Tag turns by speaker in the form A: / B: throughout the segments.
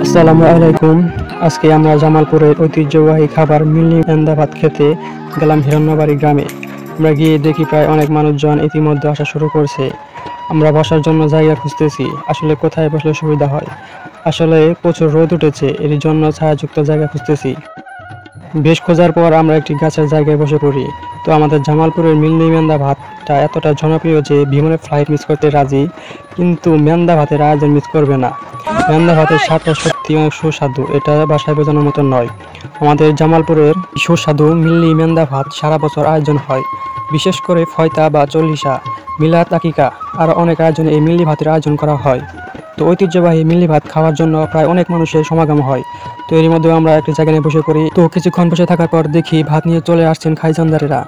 A: আসসালামু আলাইকুম। আজকে আমরা জামালপুরের ঐতিহ্যবাহী খাবার মিল্লি মেন্দা ভাত খেতে গেলাম হিরণ্যবাড়ি গ্রামে। আমরা গিয়ে দেখি প্রায় অনেক মানুষজন ইতিমধ্যে আসা শুরু করছে। আমরা বসার জন্য জায়গা খুঁজতেছি, আসলে কোথায় বসলে সুবিধা হয়। আসলে প্রচুর রোদ উঠেছে, এর জন্য ছায়াযুক্ত জায়গা খুঁজতেছি। বেশ খোঁজার পর আমরা একটি গাছের জায়গায় বসে পড়ি। তো আমাদের জামালপুরের মিল্লি মেন্দা ভাতটা এতটা জনপ্রিয় যে বিমানের ফ্লাইট মিস করতে রাজি, কিন্তু মেন্দা ভাতের আয়োজন মিস করবে না। মেন্দা ভাতের স্বাদটা সত্যি অনেক সুস্বাদু, এটা বাসায় বোঝানোর মতো নয়। আমাদের জামালপুরের সুস্বাদু মিল্লি মেন্দা ভাত সারা বছর আয়োজন হয়, বিশেষ করে ফয়তা বা চল্লিশা, মিলাদ, আকিকা আর অনেক আয়োজনে এই মিল্লি ভাতের আয়োজন করা হয়। তো ঐতিহ্যবাহী মিল্লি ভাত খাওয়ার জন্য প্রায় অনেক মানুষের সমাগম হয়। তো এর মধ্যে আমরা একটি জায়গায় বসে পড়ি। তো কিছুক্ষণ বসে থাকার পর দেখি ভাত নিয়ে চলে আসছেন খাইজানদারেরা।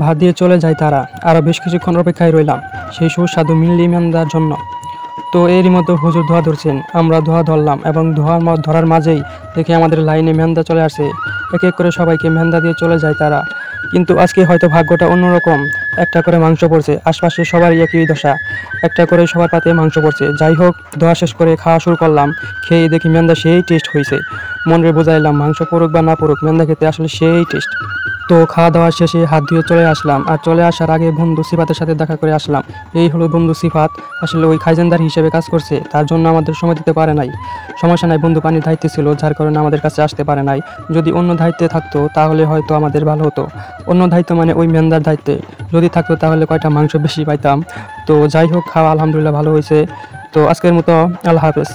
A: ভাত দিয়ে চলে যায় তারা। আরও বেশ কিছুক্ষণ অপেক্ষায় রইলাম সেই সুস্বাদু মিল্লি মেন্দার জন্য। তো এরই মধ্যে হুজুর ধোয়া ধরছেন, আমরা ধোয়া ধরলাম এবং ধরার মাঝেই দেখি আমাদের লাইনে মেন্দা চলে আসে। এক এক করে সবাইকে মেন্দা দিয়ে চলে যায় তারা। কিন্তু আজকে হয়তো ভাগ্যটা অন্যরকম, একটা করে মাংস পড়ছে। আশপাশে সবারই একই দশা, একটা করে সবার পাতে মাংস পড়ছে। যাই হোক, ধোয়া শেষ করে খাওয়া শুরু করলাম। খেয়ে দেখি মেন্দা সেই টেস্ট হয়েছে। মনরে বোঝাইলাম মাংস পড়ুক বা না পড়ুক, মেন্দা খেতে আসলে সেই টেস্ট। তো খাওয়া দাওয়া শেষে হাত ধুয়ে চলে আসলাম, আর চলে আসার আগে বন্ধু সিফাতের সাথে দেখা করে আসলাম। এই হলো বন্ধু সিফাত, আসলে ওই খাইজানদার হিসেবে কাজ করছে, তার জন্য আমাদের সময় দিতে পারে নাই। সমস্যা নাই, বন্ধু পানির দায়িত্বে ছিল, যার কারণে আমাদের কাছে আসতে পারে নাই। যদি অন্য দায়িত্বে থাকতো তাহলে হয়তো আমাদের ভালো হতো। অন্য দায়িত্ব মানে ওই মেন্দার দায়িত্বে যদি থাকতো তাহলে কয়টা মাংস বেশি পাইতাম। তো যাই হোক, খাওয়া আলহামদুলিল্লাহ ভালো হয়েছে। তো আজকের মতো আল্লাহ হাফেজ।